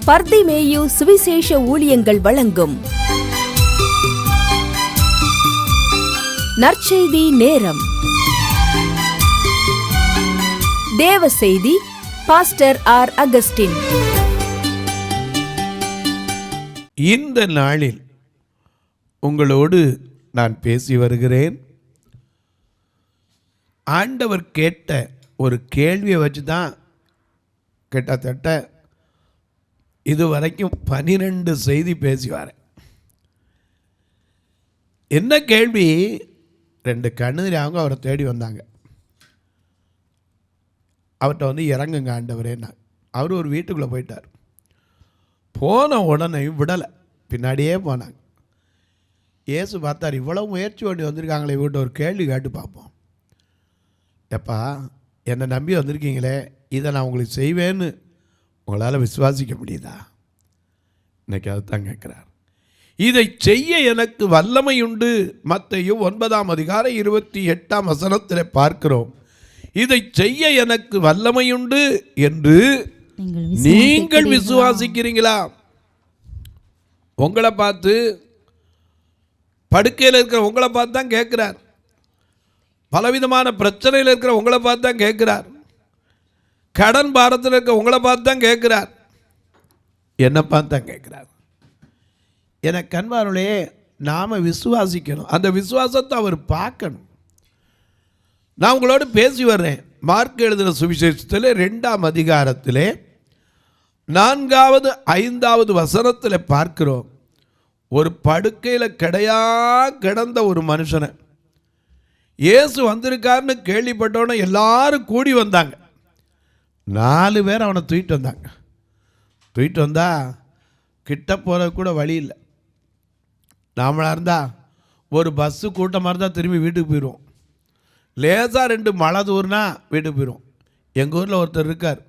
பர்திமேயு சுவிசேஷ ஊழியங்கள் வழங்கும் நற்செய்தி நேரம். தேவ செய்தி பாஸ்டர் ஆர். அகஸ்டின். இந்த நாளில் உங்களோடு நான் பேசி வருகிறேன். ஆண்டவர் கேட்ட ஒரு கேள்வியை வச்சு தான் கிட்டத்தட்ட இதுவரைக்கும் 12 செய்தி பேசி வரேன். என்ன கேள்வி? 2 கண்ணுதிரியாங்க அவரை தேடி வந்தாங்க. அவர்கிட்ட வந்து இறங்குங்க ஆண்டவரேன்னா. அவர் ஒரு வீட்டுக்குள்ளே போயிட்டார். போன உடனே விடலை, பின்னாடியே போனாங்க. இயேசு பார்த்தார், இவ்வளோ முயற்சி பண்ணி வந்திருக்காங்களே, இவர்கிட்ட ஒரு கேள்வி கேட்டு பார்ப்போம். எப்பா, என்னை நம்பி வந்திருக்கீங்களே, இதை நான் உங்களுக்கு செய்வேன்னு உங்களால் விசுவாசிக்க முடியுதா? இன்னைக்கு அதுதான் கேட்குறார். இதை செய்ய எனக்கு வல்லமை உண்டு. மத்தேயு 9:28 பார்க்கிறோம். இதை செய்ய எனக்கு வல்லமையுண்டு என்று நீங்கள் விசுவாசிக்கிறீங்களா? உங்களை பார்த்து, படுக்கையில் இருக்கிற உங்களை பார்த்து தான் கேட்கிறார். பலவிதமான பிரச்சனையில் இருக்கிற உங்களை பார்த்து தான் கேட்கிறார். கடன் பாரத்தில் இருக்க உங்களை பார்த்து தான் கேட்கிறார். என்ன பார்த்து தான் கேட்கிறார். எனக்கு அன்பார்களே, நாம் விசுவாசிக்கணும். அந்த விசுவாசத்தை அவர் பார்க்கணும். நான் உங்களோடு பேசி வர்றேன். மார்க் எழுதின சுவிசேஷத்தில் 2ஆம் அதிகாரத்திலே 4வது 5வது வசனத்தில் பார்க்கிறோம். ஒரு படுக்கையில் கிடந்த ஒரு மனுஷனை இயேசு வந்திருக்காருன்னு கேள்விப்பட்டவன எல்லாரும் கூடி வந்தாங்க. 4 பேர் அவனை தூக்கிட்டு வந்தாங்க. தூக்கிட்டு வந்தா கிட்ட போகிறது கூட வழி இல்லை. நாமளாக இருந்தால் ஒரு பஸ்ஸு கூட்டமாக இருந்தால் திரும்பி வீட்டுக்கு போயிடுவோம். லேசாக 2 மழை தூர்னா வீட்டுக்கு போயிடுவோம். எங்கள் ஊரில் ஒருத்தர் இருக்கார்,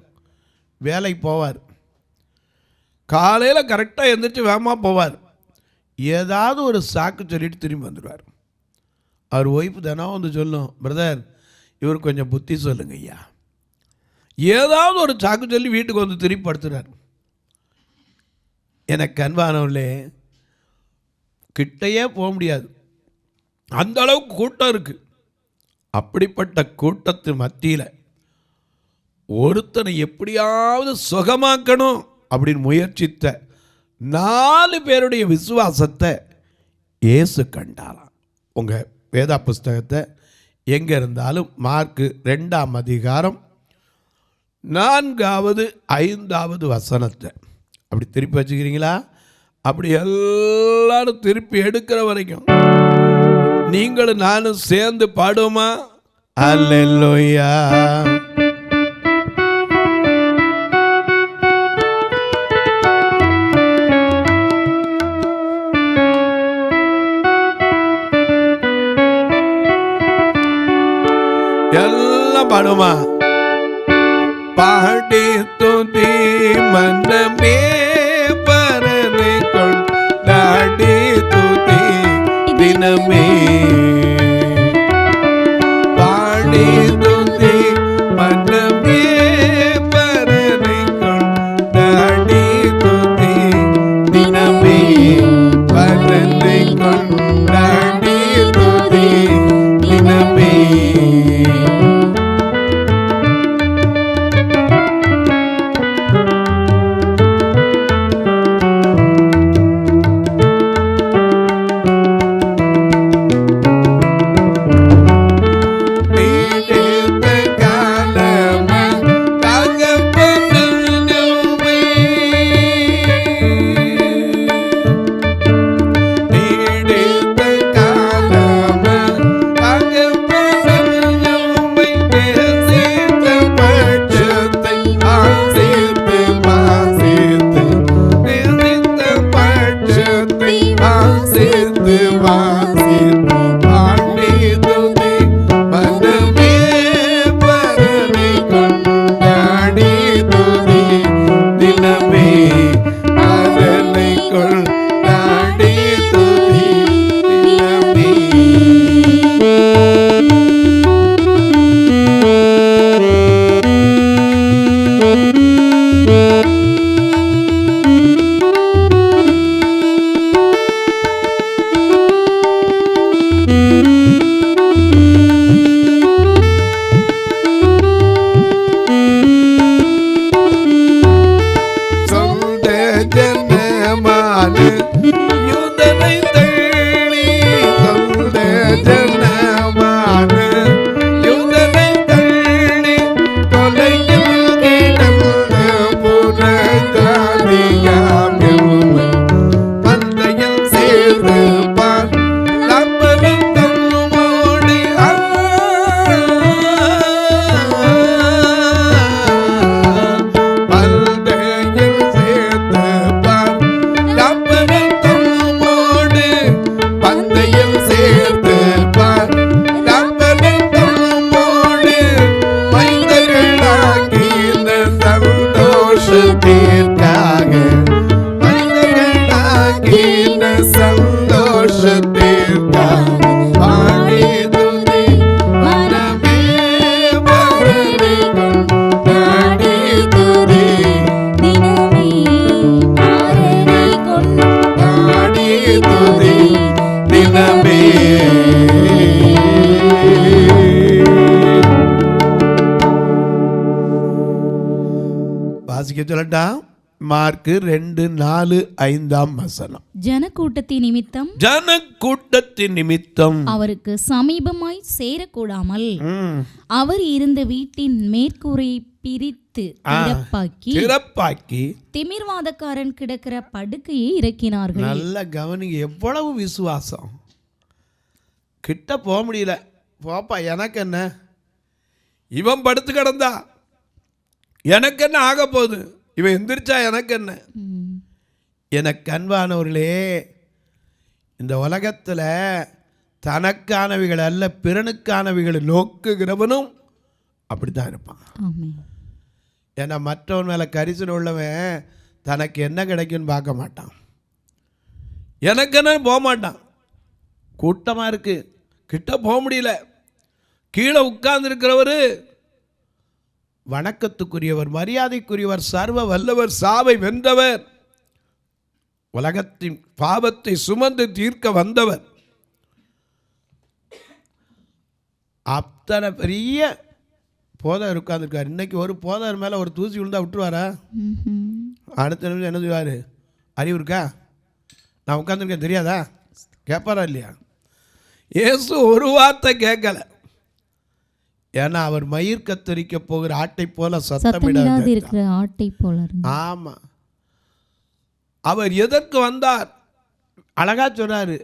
வேலைக்கு போவார். காலையில் கரெக்டாக எழுந்திரிச்சு வேகமாக போவார். ஏதாவது ஒரு சாக்கு சொல்லிட்டு திரும்பி வந்துடுவார். அவர் ஒய்ஃபு தினம் வந்து சொல்லும், பிரதர் இவர் கொஞ்சம் புத்தி சொல்லுங்க ஐயா. ஏதாவது ஒரு சாக்கு சொல்லி வீட்டுக்கு வந்து திரும்பி படுத்துறார். எனக்கு அன்பானவர்களே, கிட்டையே போக முடியாது, அந்த அளவுக்கு கூட்டம் இருக்குது. அப்படிப்பட்ட கூட்டத்து மத்தியில் ஒருத்தனை எப்படியாவது சுகமாக்கணும் அப்படின்னு முயற்சித்த 4 பேருடைய விசுவாசத்தை இயேசு கண்டாராம். உங்கள் வேதா புஸ்தகத்தை எங்கே இருந்தாலும் மார்க் 2ஆம் அதிகாரம் 4வது 5வது வசனத்தை அப்படி திருப்பி வச்சுக்கிறீங்களா? அப்படி எல்லாரும் திருப்பி எடுக்கிற வரைக்கும் நீங்களும் நானும் சேர்ந்து பாடுவோமா? அல்லேலூயா. எல்லாம் பாடுமா? பாடி துதி மனமே பரனை கொண்டாடி துதி தினமே. பாடி துதி மனமே பரனை கொண்டாடி துதி தினமே. பரனை கொண்டாடி துதி தினமே. சந்தோஷத்திற்காக மனிதர்களாகின சந்தோஷத்திற்காக பாடி துதி மனமே பரணி கொண்டாடி துதி தினமே பரணி கொண்டாடி துதி தினமே. வாசிக்க சொல்லட்டா? மார்க்கு 2:4-5 ஜனக்கூட்டத்தின் நிமித்தம் ஜனக்கூட்டத்தின் நிமித்தம் அவருக்கு சமீபமாய் சேரக்கூடாமல் அவர் இருந்த வீட்டின் மேற்கூரையை பிரித்து திறப்பாக்கி திமிர்வாதக்காரன் கிடக்கிற படுக்கையை இறக்கினார்கள். நல்ல கவனிங்க, எவ்வளவு விசுவாசம்! கிட்ட போக முடியல, போப்பா எனக்கு என்ன, இவன் படுத்து கிடந்தா எனக்கு என்ன ஆக போகுது, இவன் எந்திரிச்சா எனக்கு என்ன. எனக்கு அன்பானவர்களே, இந்த உலகத்தில் தனக்கானவைகள் அல்ல பிறனுக்கானவைகளை நோக்குகிறவனும் அப்படித்தான் இருப்பான். ஏன்னா மற்றவன் மேலே கரிசல் உள்ளவன் தனக்கு என்ன கிடைக்குன்னு பார்க்க மாட்டான், எனக்கு என்ன போக மாட்டான். கூட்டமாக இருக்கு, கிட்ட போக முடியல, கீழே உட்கார்ந்துருக்கிறவர் வணக்கத்துக்குரியவர், மரியாதைக்குரியவர், சர்வ வல்லவர், சாவை வென்றவர், உலகத்தின் பாவத்தை சுமந்து தீர்க்க வந்தவர். அத்தனை பெரிய போதவர் உட்கார்ந்துருக்கார். இன்னைக்கு ஒரு போதவர் மேலே ஒரு தூசி விழுந்தா விட்டுருவாரா? அடுத்த நிமிஷம் என்ன செய்வார்? அறிவு இருக்கா, நான் உட்காந்துருக்கேன் தெரியாதா கேட்பாரா இல்லையா? இயேசு ஒரு வார்த்தை கேட்கல. ஏன்னா அவர் மயிர் கத்தரிக்க போகிற ஆட்டை போல சத்தமிடாது இருக்கிற ஆட்டை போல. ஆமா, அவர் எதற்கு வந்தார்? அழகா சொன்னாரு,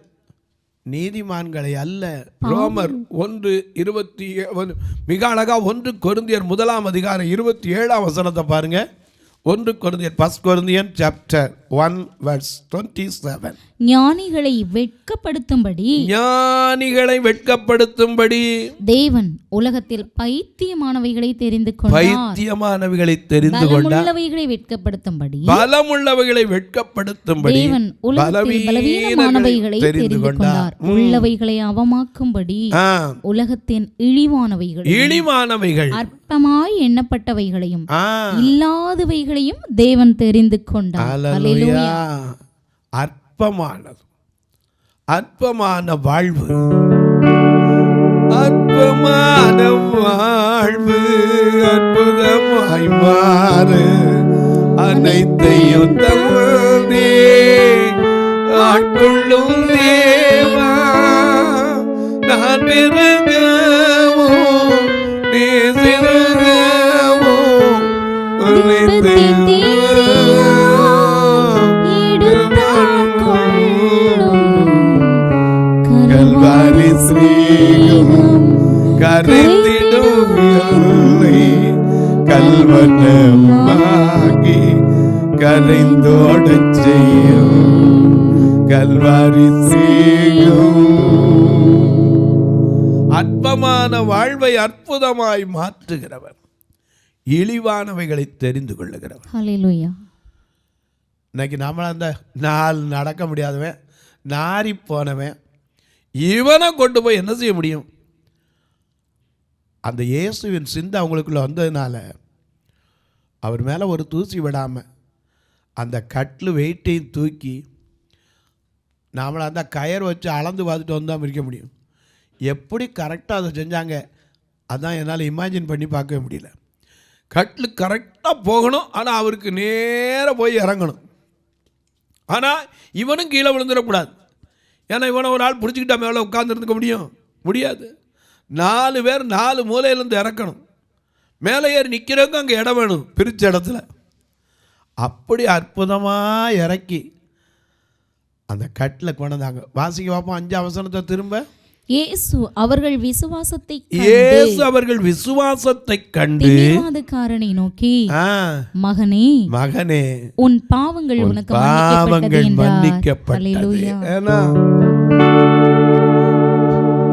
நீதிமான்களை அல்ல. ரோமர் 1:27 மிக அழகா. 1 கொரிந்தியர் 1:27 பாருங்க. 1 கொரிந்தியர் 1 Corinthians chapter 1 verse 27. ஞானிகளை வெட்கப்படுத்தும்படி தேவன் உலகத்தில் பைத்தியமானவைகளை தெரிந்து கொண்டார். பலமுள்ளவைகளை வெட்கப்படுத்தும்படி தேவன் உலகத்தில் பலவீனமானவைகளை தெரிந்து கொண்டார். உள்ளவைகளை அவமாக்கும்படி உலகத்தின் இழிவானவைகள் அற்பமாய் எண்ணப்பட்டவைகளையும் இல்லாதவைகளையும் தேவன் தெரிந்து கொண்டார். அல்லேலூயா. அற்பமான வாழ்வு, அற்பமான வாழ்வு அற்புதமாய் மாறு. அனைத்தையும் தந்தே ஆட்கொள்ளும் தேவா, நான் பெருகவும் நீ சிறுகவும் கல்வாரி ஸ்ரீகம் கரைந்திடும் கல்வனமாகி கரைந்தோடச் செய்யும் கல்வாரி ஸ்ரீகம். அற்பமான வாழ்வை அற்புதமாய் மாற்றுகிறவர், இழிவானவைகளை தெரிந்து கொள்ளுகிறவர். ஹல்லேலூயா. இன்னைக்கு நம்மள அந்த நாள் நடக்க முடியாதவன், நாரி போனவன், இவனை கொண்டு போய் என்ன செய்ய முடியும்? அந்த இயேசுவின் சிந்தை அவங்களுக்குள்ள வந்ததுனால அவர் மேலே ஒரு தூசி விடாமல் அந்த கட்டில் வெயிட்டையும் தூக்கி நாமளை அந்த கயர் வச்சு அளந்து பார்த்துட்டு வந்தால் இருக்க முடியும். எப்படி கரெக்டாக அதை செஞ்சாங்க அதான் என்னால் இமேஜின் பண்ணி பார்க்கவே முடியல. கட்டில் கரெக்டாக போகணும், ஆனால் அவருக்கு நேராக போய் இறங்கணும். ஆனால் இவனும் கீழே விழுந்துடக்கூடாது. ஏன்னா இவனை ஒரு ஆள் பிடிச்சிக்கிட்டா மேலே உட்காந்துருந்துக்க முடியாது. 4 பேர் 4 மூலையிலேருந்து இறக்கணும். மேலே ஏறி நிற்கிறவங்க அங்கே இடம் வேணும், பிரித்த இடத்துல. அப்படி அற்புதமாக இறக்கி அந்த கட்டில் கொண்டாங்க. வாசிக்க பார்ப்போம் 5 வசனத்தை திரும்ப. இயேசு அவர்கள் விசுவாசத்தை கண்டு திமிர்வாதக்காரனை நோக்கி, மகனே உன் பாவங்கள் உனக்கு மன்னிக்கப்பட்டது.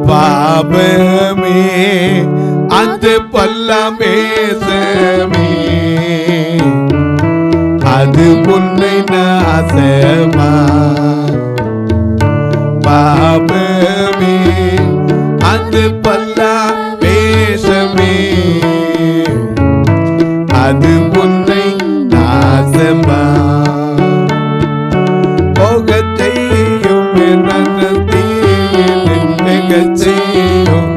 பாவமே அது பல்லமேசமே அது உன்னை நாசமா பாபமே அது பல்லா வேஷமே அது உன்னை நாசமா போகச் செய்யும் மிகச் செய்யும்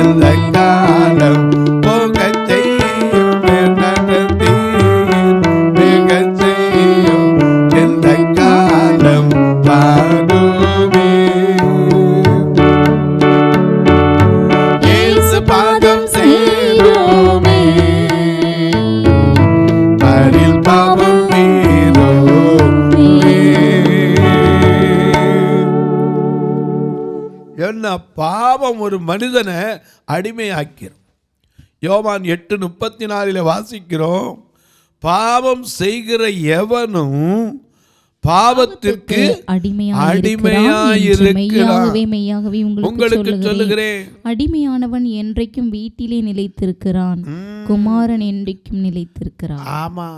எந்த காலம் போகச் செய்யும் மிகச் செய்யும் எந்த காலம் பாடுமே இயேசு பாதம் சேருமே பரில் பாவம் என்ன பாவம் ஒரு மனிதனை அடிமையாக்கிறோம். யோவான் 8:34 வாசிக்கிறோம், பாவம் செய்கிற எவனும் பாவத்திற்கு அடிமையாயிருக்கிறான். உங்களுக்கு சொல்லுகிறேன், அடிமையானவன் என்றைக்கும் வீட்டிலே நிலைத்திருக்கிறான், குமாரன் என்றைக்கும் நிலைத்திருக்கிறான். ஆமா,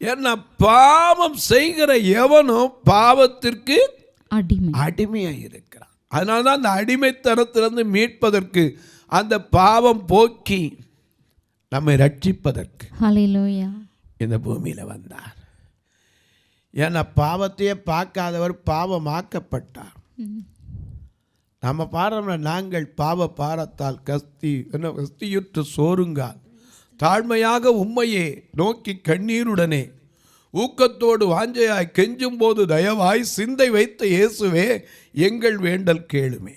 என்ன பாவம் செய்கிற எவனும் பாவத்திற்கு அடிமையாயிருக்கிறான். அதனால்தான் அந்த அடிமைத்தனத்திலிருந்து மீட்பதற்கு, அந்த பாவம் போக்கி நம்மை ரட்சிப்பதற்கு ஹல்லேலூயா இந்த பூமியில் வந்தார். ஏன்னா பாவத்தையே பார்க்காதவர் பாவமாக்கப்பட்டார். நம்ம பாடுறோம்னா, நாங்கள் பாவ பாரத்தால் கஸ்தியுற்று சோறுங்கால் தாழ்மையாக உம்மையே நோக்கி கண்ணீருடனே ஊக்கத்தோடு வாஞ்சையாய் கெஞ்சும் போது தயவாய் சிந்தை வைத்த இயேசுவே எங்கள் வேண்டல் கேளுமே.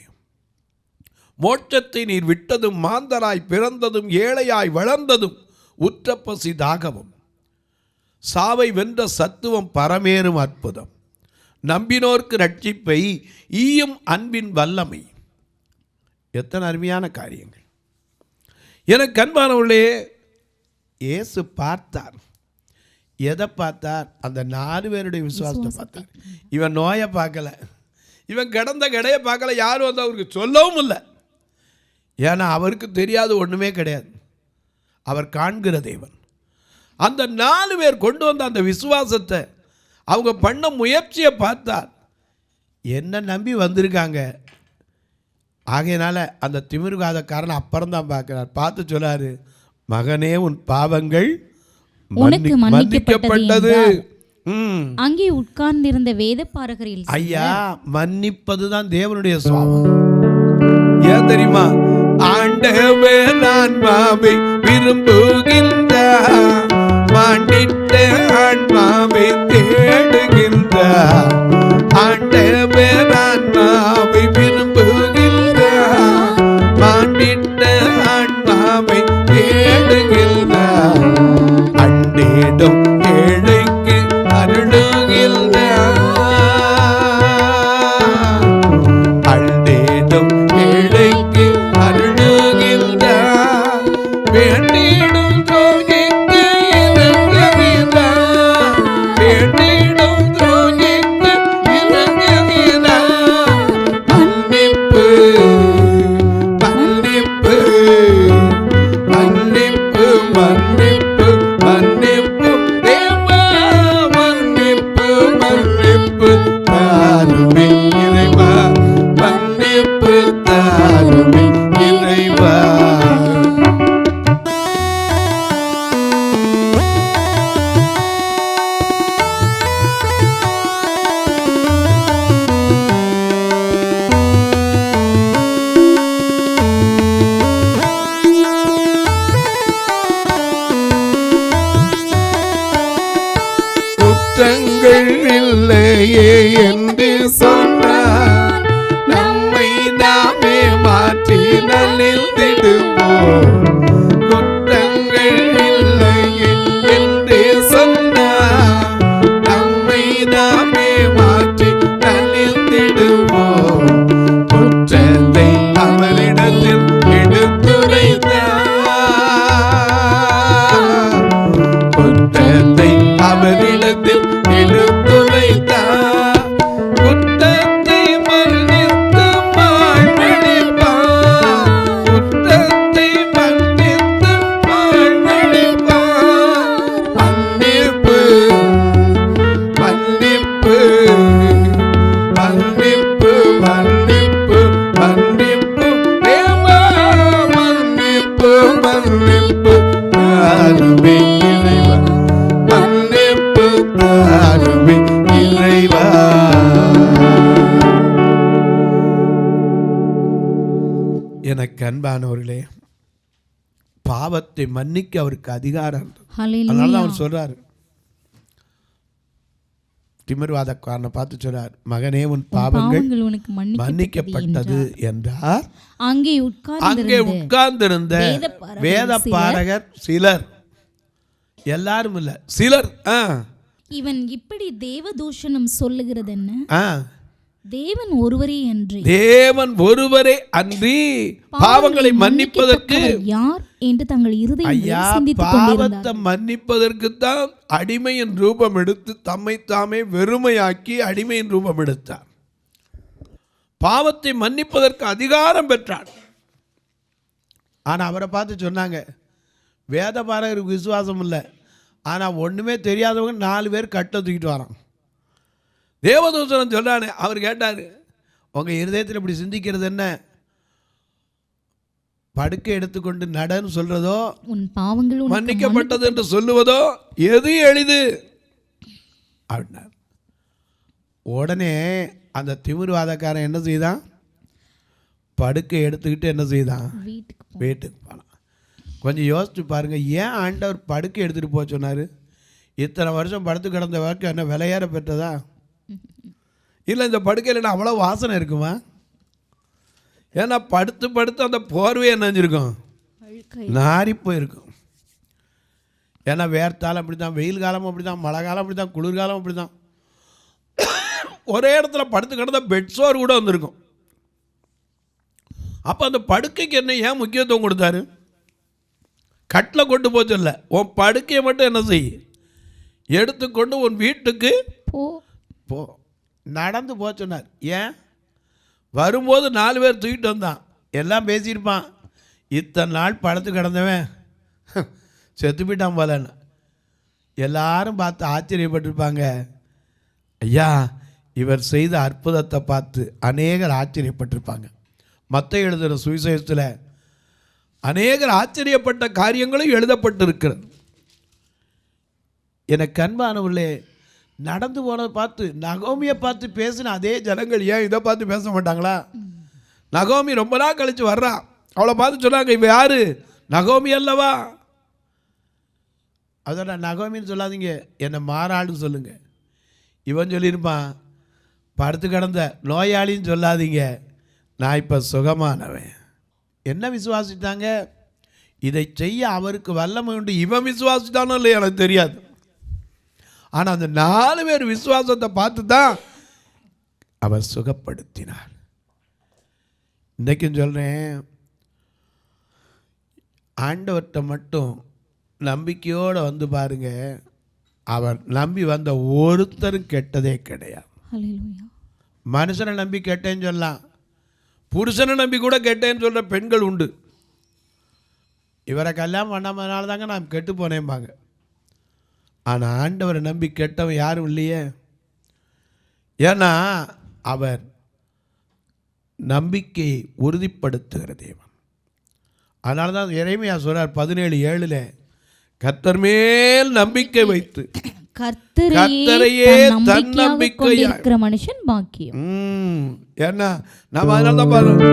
மோட்சத்தை நீர் விட்டதும் மாந்தராய் பிறந்ததும் ஏழையாய் வளர்ந்ததும் உற்ற பசி தாகமும் சாவை வென்ற சத்துவம் பரமேறும் அற்புதம் நம்பினோர்க்கு ரட்சிப்பை ஈயும் அன்பின் வல்லமை. எத்தனை அருமையான காரியங்கள். எனக்கு அன்பானவர்களே, இயேசு பார்த்தார். எதை பார்த்தார்? அந்த 4 பேருடைய விசுவாசத்தை பார்த்தார். இவன் நோயை பார்க்கல, இவன் கிடந்த கடையை பார்க்கல, யாரும் வந்து அவருக்கு சொல்லவும் இல்லை. ஏன்னா அவருக்கு தெரியாது ஒன்றுமே கிடையாது. அவர் காண்கிற தேவன். அந்த 4 பேர் கொண்டு வந்த அந்த விசுவாசத்தை, அவங்க பண்ண முயற்சியை பார்த்தார். என்ன நம்பி வந்திருக்காங்க. ஆகையினால அந்த திமிர்காதக்காரன் அப்புறம்தான் பார்க்கிறார். பார்த்து சொல்லாரு, மகனே உன் பாவங்கள் உனக்கு மன்னிக்கப்பட்டது. அங்கே உட்கார்ந்திருந்த வேதபாரகரில் ஐயா, மன்னிப்பதுதான் தேவனுடைய சுவாபம். ஏன் தெரியுமா? ஆண்டவர் ஆன்மாவை விரும்புகின்றார், மாண்டிட்ட ஆன்மாவை தேடுகின்றார். ஆண்டவர் ஆன்மாவை விரும்புகின்றார், மாண்டிட்ட ஆன்மாவை தேடுகின்றார். அண்டேடும் ஏழைக்கு அருளுகின்றார், அண்டேடும் ஏழைக்கு அருளுகின்றார். வேண்டிடும் துரோகிக்கு இறங்குகிறார், வேண்டிடும் துரோகிக்கு இறங்குகிறார். மன்னிப்பு மன்னிப்பு மன்னிப்பு மன்னிப்பு மன்னிப்பு தேவா, மன்னிப்பு மன்னிப்பு தாருமே இறைவா, மன்னிப்பு தாருமே இறைவா. குற்றங்கள் இல்லையே என்று சொன்னார், நம்மை நாமே மாற்றி நலிந்திடுவோம். குற்றங்கள் இல்லையே என்று சொன்னார், நம்மை நாமே மாற்றி நலிந்திடுவோம். குற்றத்தை அவரிடத்தில் எடுத்துரைத்தார், குற்றத்தை அவரிடத்தில் எடுத்துரைத்தார். எனக்கு அன்பானவர்களே, பாவத்தை மன்னிக்க அவருக்கு அதிகாரம். ஹalleluya. அதனால அவர் சொல்றாரு, திமிர்வாதக்காரனை பார்த்து சொல்றார், மகனே உன் பாவங்கள் உனக்கு மன்னிக்கப்பட்டது என்றார். அங்கே உட்கார்ந்திருந்த வேத பாரகர் சிலர், எல்லாரும் இல்ல, சிலர். இவன் இப்படி தேவதூஷணம் சொல்லுகிறது என்ன? தேவன் ஒருவரே அன்றி பாவங்களை மன்னிப்பதற்கு யார் என்று தங்கள் இருதயங்களில் சிந்தித்துக் கொண்டிருந்தார்கள். பாவத்தை மன்னிப்பதற்கு தான் அடிமையின் ரூபம் எடுத்து தம்மை தாமே வெறுமையாக்கி அடிமையின் ரூபம் எடுத்தார். பாவத்தை மன்னிப்பதற்கு அதிகாரம் பெற்றார். ஆனா அவரை பார்த்து சொன்னாங்க, வேத பாரகருக்கு விசுவாசம் இல்லை, ஆனா ஒண்ணுமே தெரியாதவங்க 4 பேர் கட்ட தூக்கிட்டு வரான். தேவதூஷணம் சொல்றானே, அவர் கேட்டார், உங்க இருதயத்தில் இப்படி சிந்திக்கிறது என்ன? படுக்கை எடுத்துக்கொண்டு நடன்னு சொல்றதோ, உன் பாவங்கள் மன்னிக்கப்பட்டது என்று சொல்லுவதோ எது எளிது அப்படின்னார். உடனே அந்த திமிர்வாதக்காரன் என்ன செய்தான்? படுக்கை எடுத்துக்கிட்டு என்ன செய்தான்? வீட்டுக்கு போனான். கொஞ்சம் யோசிச்சு பாருங்க, ஏன் ஆண்டவர் படுக்கை எடுத்துட்டு போக சொன்னாரு? இத்தனை வருஷம் படுத்து கிடந்த வாழ்க்கை என்ன விலையேற பெற்றதா? இல்லை, இந்த படுக்கையில் அவ்வளோ வாசனை இருக்குமா? ஏன்னா படுத்து படுத்து அந்த போர்வையை நினைஞ்சிருக்கும், நாரி போயிருக்கும். ஏன்னா வேர்த்தாலும் அப்படி தான், வெயில் காலம் அப்படி தான், மழை காலம் அப்படி தான், குளிர்காலம் அப்படி தான். ஒரே இடத்துல படுத்து கிடந்த பெட்சோர் கூட வந்திருக்கும். அப்போ அந்த படுக்கைக்கு என்ன ஏன் முக்கியத்துவம் கொடுத்தாரு? கட்டில் கொண்டு போச்சு இல்லை, உன் படுக்கையை மட்டும் என்ன செய், எடுத்துக்கொண்டு உன் வீட்டுக்கு போ, நடந்து போ சொன்னார். ஏன்? வரும்போது 4 பேர் தூக்கிட்டு வந்தான், எல்லாம் பேசியிருப்பான், இத்தனை நாள் படுத்து கிடந்தவன் செத்து போயிட்டான் போலன்னு. எல்லாரும் பார்த்து ஆச்சரியப்பட்டிருப்பாங்க. ஐயா, இவர் செய்த அற்புதத்தை பார்த்து அநேகர் ஆச்சரியப்பட்டிருப்பாங்க. மத்தேயு எழுதுகிற சுவிசேஷத்தில் அநேகர் ஆச்சரியப்பட்ட காரியங்களும் எழுதப்பட்டிருக்கிறது. எனக்கு அன்பானவர்களே, நடந்து போனதை பார்த்து, நகோமியை பார்த்து பேசின அதே ஜனங்கள் ஏன் இதை பார்த்து பேச மாட்டாங்களா? நகோமி ரொம்ப நாள் கழிச்சு வர்றான், அவளை பார்த்து சொன்னாங்க, இவ யாரு? நகோமி அல்லவா? அதோட நகோமின்னு சொல்லாதீங்க, என்னை மாறாளுன்னு சொல்லுங்க. இவன் சொல்லியிருப்பான், படுத்து கிடந்த நோயாளின்னு சொல்லாதீங்க, நான் இப்போ சுகமானவன். என்ன விசுவாசித்தாங்க? இதை செய்ய அவருக்கு வல்லமை உண்டு. இவன் விசுவாசித்தானோ இல்லை எனக்கு தெரியாது, ஆனால் அந்த 4 பேர் விசுவாசத்தை பார்த்து தான் அவர் சுகப்படுத்தினார். இன்றைக்கும் சொல்கிறேன், ஆண்டவர்கிட்ட மட்டும் நம்பிக்கையோடு வந்து பாருங்க, அவர் நம்பி வந்த ஒருத்தரும் கெட்டதே கிடையாது. மனுஷனை நம்பி கெட்டேன்னு சொல்லலாம், புருஷனை நம்பி கூட கெட்டேன்னு சொல்கிற பெண்கள் உண்டு. இவரை கல்யாணம் பண்ணாமனால தாங்க நான் கெட்டு போனேன்பாங்க. ஆனால் ஆண்டவரை நம்பி கெட்டவன் யாரும் இல்லையே. ஏன்னா அவர் நம்பிக்கையை உறுதிப்படுத்துகிற தேவன். அதனால தான் எரேமியா சொல்றார் 17:7, கர்த்தர் மேல் நம்பிக்கை வைத்து கர்த்தரையே தன்னம்பிக்கையாய் மனுஷன் பாக்கியம். ஏன்னா நம்ம அதனால தான் பாருங்க,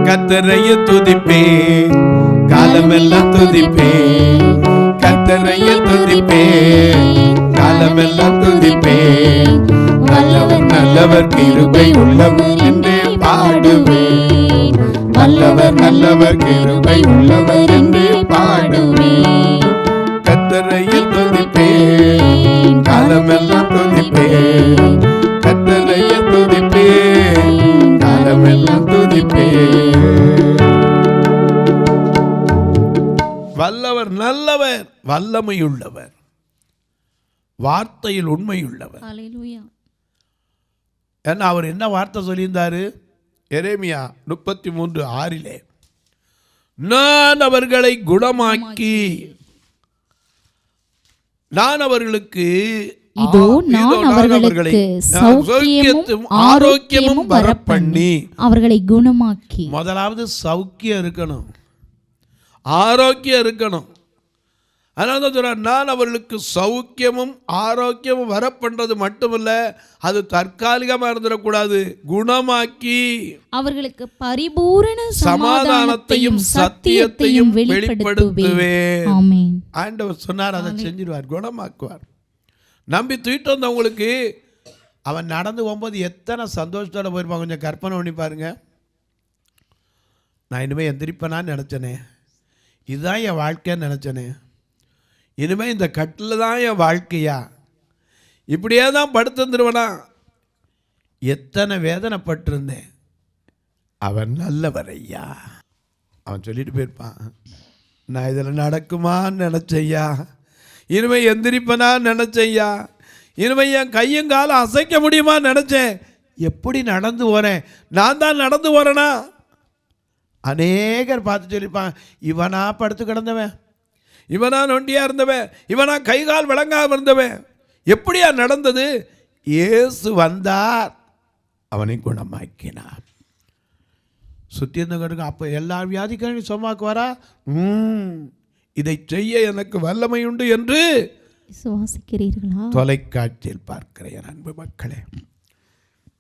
கர்த்தரையே துதிப்பே, காலமெல்லாம் துதிப்பே, கர்த்தரையே துதிப்பே, காலமெல்லாம் துதிப்பே, வல்லவர் நல்லவர் கிருபை உள்ளவர் என்றே பாடுவேன், வல்லவர் நல்லவர் கிருபை உள்ளவர் என்றே பாடுவேன், கர்த்தரையே துதிப்பே, காலமெல்லாம் துதிப்பே, கர்த்தரையே துதிப்பே, காலமெல்லாம் துதிப்பே. வல்லவர் நல்லவர், வல்லமையுள்ளவர், வார்த்தையில் உண்மையுள்ளவர். ஏன்னா அவர் என்ன வார்த்தை சொல்லியிருந்தாரு? எரேமியா 33:6, நான் அவர்களை குணமாக்கி நான் அவர்களுக்கு ஆரோக்கியமும் வரப்பண்ணி அவர்களை குணமாக்கி. முதலாவது சௌக்கியம் இருக்கணும், ஆரோக்கியம் இருக்கணும். அதனால தான் சொல்கிறார், நான் அவர்களுக்கு சௌக்கியமும் ஆரோக்கியமும் வரப்பண்றது மட்டுமல்ல, அது தற்காலிகமாக இருந்துடக்கூடாது, குணமாக்கி அவர்களுக்கு பரிபூரண சமாதானத்தையும் சத்தியத்தையும் வெளிப்படுத்துவேன். ஆமென். ஆண்டவர் சொன்னார், அதை செஞ்சிருவார், குணமாக்குவார். நம்பி தூக்கிட்டு வந்தவங்களுக்கு அவன் நடந்து போகும்போது எத்தனை சந்தோஷத்தோடு போயிருப்பான். கொஞ்சம் கற்பனை பண்ணி பாருங்க. நான் இனிமேல் எந்திரிப்பேனான்னு நினச்சேனே, இதுதான் என் வாழ்க்கைன்னு நினச்சேனே, இனிமேல் இந்த கட்டில் தான் என் வாழ்க்கையா, இப்படியே தான் படுத்துருவனா, எத்தனை வேதனைப்பட்டிருந்தேன். அவன் நல்லவர் ஐயா. அவன் சொல்லிட்டு போயிருப்பான், நான் இதில் நடக்குமான்னு நினச்சையா, இனிமேல் எந்திரிப்பனான்னு நினச்சையா, இனிமேல் என் கையும் காலம் அசைக்க முடியுமான்னு நினச்சேன். எப்படி நடந்து போகிறேன், நான் தான் நடந்து போகிறேனா. அநேகர் பார்த்து சொல்லியிருப்பான், இவனா படுத்து கிடந்தவன், இவனா நொண்டியாக இருந்தவன், இவனா கை கால் விளங்காமல் இருந்தவன், எப்படியா நடந்தது. இயேசு வந்தார், அவனை குணமாக்கினார். சுற்றி இருந்தவங்க அப்போ எல்லா வியாதிக்காரையும் சும்மாக்குவாரா? இதை செய்ய எனக்கு வல்லமை உண்டு என்று விசுவாசிக்கிறீர்களா? தொலைக்காட்சியில் பார்க்கிறேன் அன்பு மக்களே.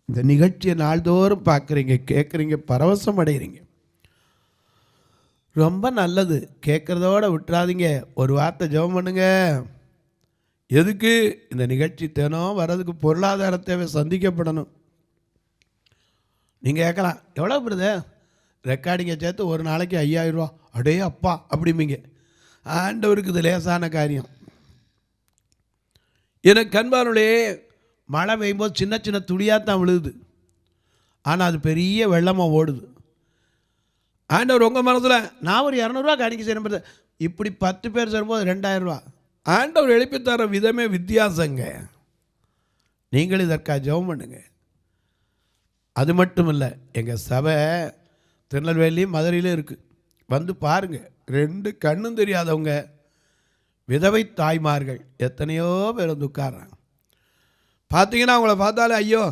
இந்த நிகழ்ச்சியை நாள்தோறும் பார்க்குறீங்க, கேட்குறீங்க, பரவசம் அடைகிறீங்க. ரொம்ப நல்லது. கேட்குறதோடு விட்டுறாதீங்க, ஒரு வார்த்தை ஜெபம் பண்ணுங்க. எதுக்கு? இந்த நிகழ்ச்சி தினம் வர்றதுக்கு பொருளாதார தேவை சந்திக்கப்படணும். நீங்கள் கேட்கலாம், எவ்வளோ பிரதர் ரெக்கார்டிங்கை சேர்த்து ஒரு நாளைக்கு 5000 ரூபா? அடே அப்பா அப்படிம்பிங்க. ஆண்டவருக்கு இது லேசான காரியம். எனக்கு அன்பானுடைய மழை பெய்யும்போது சின்ன சின்ன துளியாக தான் விழுகுது, ஆனால் அது பெரிய வெள்ளமாக ஓடுது. ஆண்டவர் உங்கள் மனசில் நான் ஒரு 200 ரூபா காணிக்க செய்யணும், இப்படி 10 பேர் சேரும்போது 2000 ரூபா. ஆண்டவர் எழுப்பி தர விதமே வித்தியாசங்க. நீங்கள் இதற்காக ஜெபம் பண்ணுங்க. அது மட்டும் இல்லை, எங்கள் சபை திருநெல்வேலி மதுரையிலும் இருக்குது, வந்து பாருங்கள். 2 கண்ணும் தெரியாதவங்க விதவை தாய்மார்கள் எத்தனையோ பேர் வந்து உட்கார்றாங்க. பார்த்தீங்கன்னா அவங்கள பார்த்தாலே ஐயோ,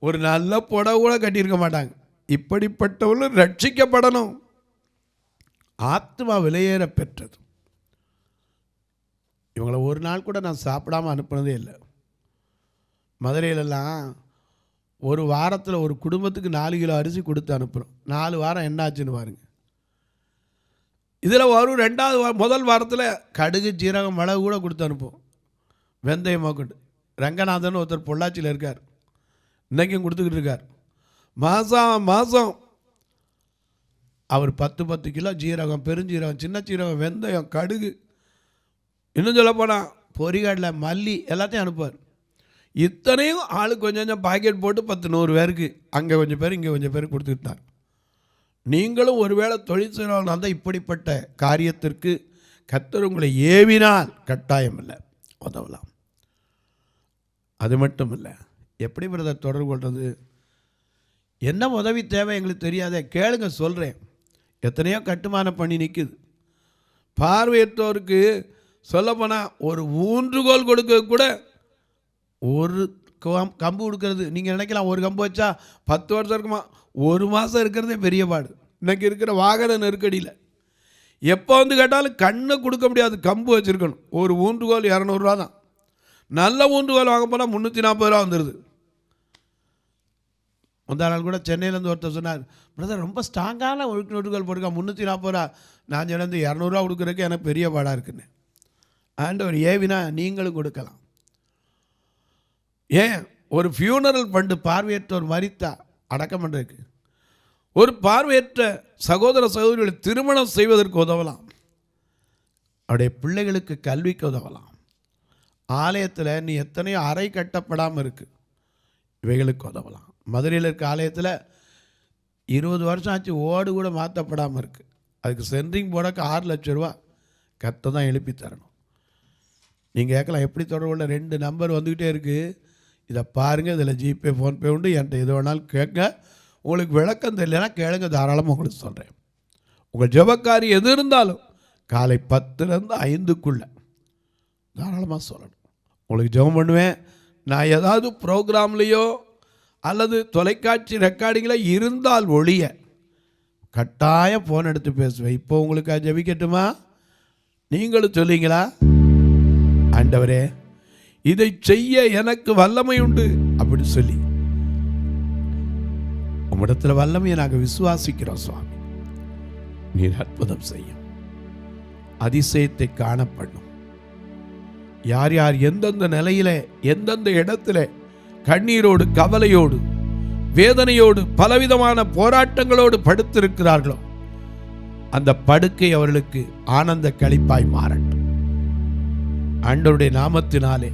ஒரு நல்ல புடவை கூட கட்டியிருக்க மாட்டாங்க. இப்படிப்பட்டவர்களும் ரட்சிக்கப்படணும். ஆத்மா விலையேற பெற்றது. இவங்கள ஒரு நாள் கூட நான் சாப்பிடாமல் அனுப்புனதே இல்லை. மதுரையிலலாம் ஒரு வாரத்தில் ஒரு குடும்பத்துக்கு 4 கிலோ அரிசி கொடுத்து அனுப்புகிறோம். 4 வாரம் என்னாச்சுன்னு பாருங்க. இதில் ஒரு 2வது முதல் வாரத்தில் கடுகு ஜீரகம் மிளகு கூட கொடுத்து அனுப்புவோம், வெந்தயமாக கொண்டு. ரங்கநாதன் ஒருத்தர் பொள்ளாச்சியில் இருக்கார், இன்றைக்கும் கொடுத்துக்கிட்டு இருக்கார். மாதம் அவர் 10 கிலோ ஜீரகம், பெருஞ்சீரகம், சின்ன சீரகம், வெந்தயம், கடுகு, இன்னும் சொல்லப்போனால் பொரிகடலை, மல்லி எல்லாத்தையும் அனுப்புவார். இத்தனையும் ஆளுக்கு கொஞ்சம் கொஞ்சம் பாக்கெட் போட்டு 10-100 பேருக்கு அங்கே கொஞ்சம் பேர் இங்கே கொஞ்சம் பேர் கொடுத்துக்கிட்டார். நீங்களும் ஒருவேளை தொழில் செய்கிறவங்க தான் இப்படிப்பட்ட காரியத்திற்கு கர்த்தர் உங்களை ஏவினால் கட்டாயம் இல்லை, உதவலாம். அது மட்டும் இல்லை, எப்படி பிரதர் தொடர்பு கொள்வது, என்ன உதவி தேவை எங்களுக்கு தெரியாதே, கேளுங்க சொல்கிறேன். எத்தனையோ கட்டுமானம் பண்ணி நிற்குது. பார்வையற்றோருக்கு சொல்லப்போனால் ஒரு ஊன்றுகோல் கொடுக்க கூட ஒரு கம்பு கொடுக்கறது. நீங்கள் நினைக்கலாம் ஒரு கம்பு வச்சா 10 வருஷம் இருக்குமா, 1 மாதம் இருக்கிறதே பெரிய பாடு. இன்றைக்கி இருக்கிற வாகன நெருக்கடியில் எப்போ வந்து கேட்டாலும் கண்ணை கொடுக்க முடியாது, கம்பு வச்சுருக்கணும். ஒரு ஊன்றுகோல் 200 ரூபா தான். நல்ல ஊன்றுகோல் வாங்க போனால் 340 ரூபா வந்துடுது. முந்தா நாள் கூட சென்னையிலேருந்து ஒருத்தர் சொன்னார், பிரதர் ரொம்ப ஸ்ட்ராங்கான ஊன்றுகோல் போட்டுக்கா 340 ரூபா. நான் சொன்னது 200 ரூபா கொடுக்குறதுக்கு எனக்கு பெரிய பாடாக இருக்குன்னு. ஆண்டவர் ஏவினா நீங்களும் கொடுக்கலாம். ஏன் ஒரு ஃபியூனரல் ஃபண்டு பார்வையற்றோர் மரித்தா அடக்கம் பண்ணுறதுக்கு, ஒரு பார்வையற்ற சகோதர சகோதரிகளை திருமணம் செய்வதற்கு உதவலாம், அவருடைய பிள்ளைகளுக்கு கல்விக்கு உதவலாம். ஆலயத்தில் நீ எத்தனையோ அறை கட்டப்படாமல் இருக்குது, இவைகளுக்கு உதவலாம். மதுரையில் இருக்க ஆலயத்தில் 20 வருஷம் ஆச்சு, ஓடு கூட மாற்றப்படாமல் இருக்குது. அதுக்கு சென்ட்ரிங் போடக்கு 6 லட்சம் ரூபா கத்தை தான் எழுப்பி தரணும். நீங்கள் கேட்கலாம் எப்படி தொடர்பு உள்ள 2 நம்பர் வந்துக்கிட்டே இருக்குது, இதை பாருங்கள், இதில் ஜிபே ஃபோன்பே உண்டு, என்கிட்ட எது வேணாலும் கேட்க. உங்களுக்கு விளக்கம் தெரியலனா கேளுங்க, தாராளமாக உங்களுக்கு சொல்கிறேன். உங்கள் ஜெபக்காரி எது இருந்தாலும் காலை 10லேருந்து 5க்குள்ளே தாராளமாக சொல்லணும். உங்களுக்கு ஜெபம் பண்ணுவேன். நான் ஏதாவது ப்ரோக்ராம்லேயோ அல்லது தொலைக்காட்சி ரெக்கார்டிங்கில் இருந்தால் ஒழிய கட்டாயம் ஃபோன் எடுத்து பேசுவேன். இப்போ உங்களுக்கு ஜெபிக்கட்டுமா? நீங்களும் சொல்லுங்களா? ஆண்டவரே, இதை செய்ய எனக்கு வல்லமை உண்டு அப்படி சொல்லி உம்மிடத்தில் வல்லமையை நாங்கள் விசுவாசிக்கிறோம் சுவாமி. நீர் அற்புதம் செய்யும், அதிசயத்தை காணப்படும். யார் யார் எந்தெந்த நிலையில எந்தெந்த இடத்துல கண்ணீரோடு கவலையோடு வேதனையோடு பலவிதமான போராட்டங்களோடு படுத்திருக்கிறார்களோ அந்த படுக்கை அவர்களுக்கு ஆனந்த களிப்பாய் மாறட்டும். ஆண்டவருடைய நாமத்தினாலே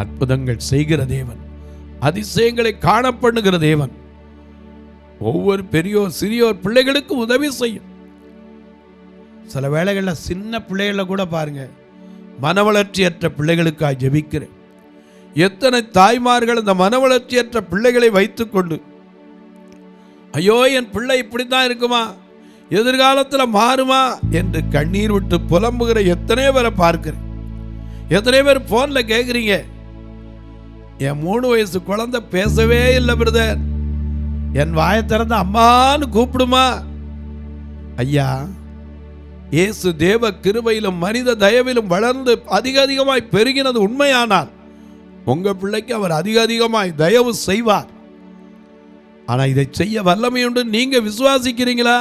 அற்புதங்கள் செய்கிற தேவன், அதிசயங்களை காணப்படுகிற தேவன் ஒவ்வொரு பெரியோர் சிறியோர் பிள்ளைகளுக்கும் உதவி செய்யும். சில வேளைகளில் சின்ன பிள்ளைகளை கூட பாருங்க, மனவளர்ச்சியற்ற பிள்ளைகளுக்காக ஜெபிக்கிறேன். எத்தனை தாய்மார்கள் அந்த மனவளர்ச்சியற்ற பிள்ளைகளை வைத்துக்கொண்டு, ஐயோ என் பிள்ளை இப்படித்தான் இருக்குமா, எதிர்காலத்தில் மாறுமா என்று கண்ணீர் விட்டு புலம்புகிற எத்தனையோ பேரை பார்க்கிறேன். எத்தனை பேர் போன்ல கேட்குறீங்க, என் 3 வயசு குழந்தை பேசவே இல்லை பிரதர், என் வாயை திறந்து அம்மான்னு கூப்பிடுமா? ஐயா, இயேசு தேவ கிருபையிலும் மனித தயவிலும் வளர்ந்து அதிகமாய் பெருகினது உண்மையானால் உங்க பிள்ளைக்கு அவர் அதிகமாய் தயவு செய்வார். ஆனா இதை செய்ய வல்லமை உண்டு நீங்க விசுவாசிக்கிறீங்களா?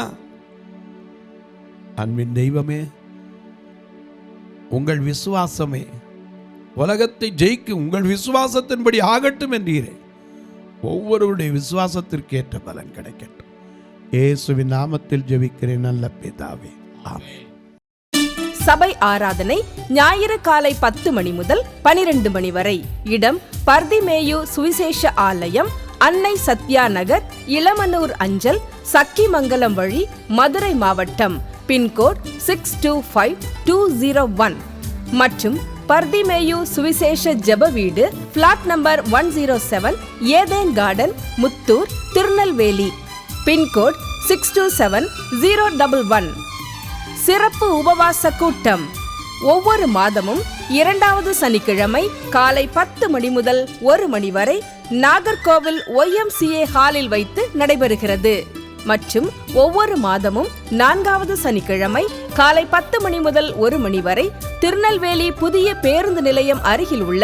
அன்பின் தெய்வமே, உங்கள் விசுவாசமே உலகத்தை ஜெயிக்கும், உங்கள் விசுவாசத்தின்படி ஆகட்டும் என்றீரே. ஒவ்வொருவருடைய விசுவாசத்திற்கு ஏற்ற பலன் கிடைக்கட்டும். இயேசுவின் நாமத்தில் ஜெபிக்கிறேன் நல்ல பிதாவே, ஆமென். சபை ஆராதனை ஞாயிறு காலை 10 மணி முதல் 12 மணி வரை. இடம் பர்திமேயு சுவிசேஷ ஆலயம், அன்னை சத்யா நகர், இளமனூர் அஞ்சல், சக்கிமங்கலம் வழி, மதுரை மாவட்டம். பின்கோட் 625201 மற்றும் பர்திமேயு சுவிசேஷ ஜெப வீடு, flat number 107, Eden garden, Muthur, Tirunelveli. Pin code 627011. சிறப்பு உபவாச கூட்டம் ஒவ்வொரு மாதமும் 2வது சனிக்கிழமை காலை 10 மணி முதல் 1 மணி வரை நாகர்கோவில் YMCA ஹாலில் வைத்து நடைபெறுகிறது. மற்றும் ஒவ்வொரு மாதமும் 4வது சனிக்கிழமை காலை 10 மணி முதல் 1 மணி வரை திருநெல்வேலி புதிய பேருந்து நிலையம் அருகில் உள்ள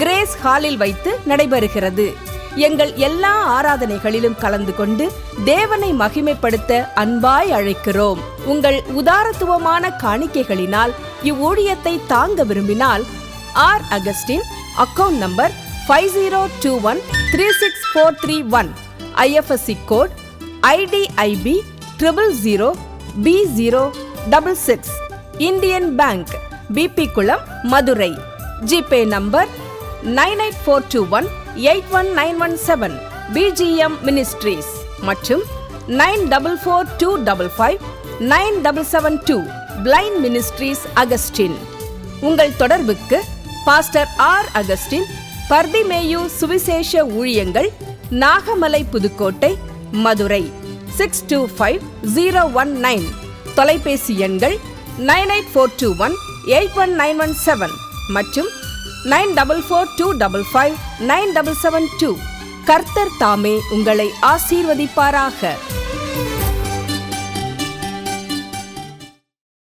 கிரேஸ் ஹாலில் வைத்து நடைபெறுகிறது. எங்கள் எல்லா ஆராதனைகளிலும் கலந்து கொண்டு தேவனை மகிமைப்படுத்த அன்பாய் அழைக்கிறோம். உங்கள் உதாரத்துவமான காணிக்கைகளினால் இவ்வூழியத்தை தாங்க விரும்பினால் R Augustine, account number 5021364331, IFSC code IDIB 000B066, Indian Bank, BP Kulam, Madurai. GPay number 9842181917, BGM ministries மற்றும் 9442559772, பிளைண்ட் மினிஸ்ட்ரீஸ் அகஸ்டின். உங்கள் தொடர்புக்கு பாஸ்டர் ஆர் அகஸ்டின், பர்திமேயு சுவிசேஷ ஊழியங்கள், நாகமலை, புதுக்கோட்டை, மதுரை 625019. தொலைபேசி எண்கள் 9842181917 மற்றும் 9442559772. கர்த்தர் தாமே உங்களை ஆசீர்வதிப்பாராக.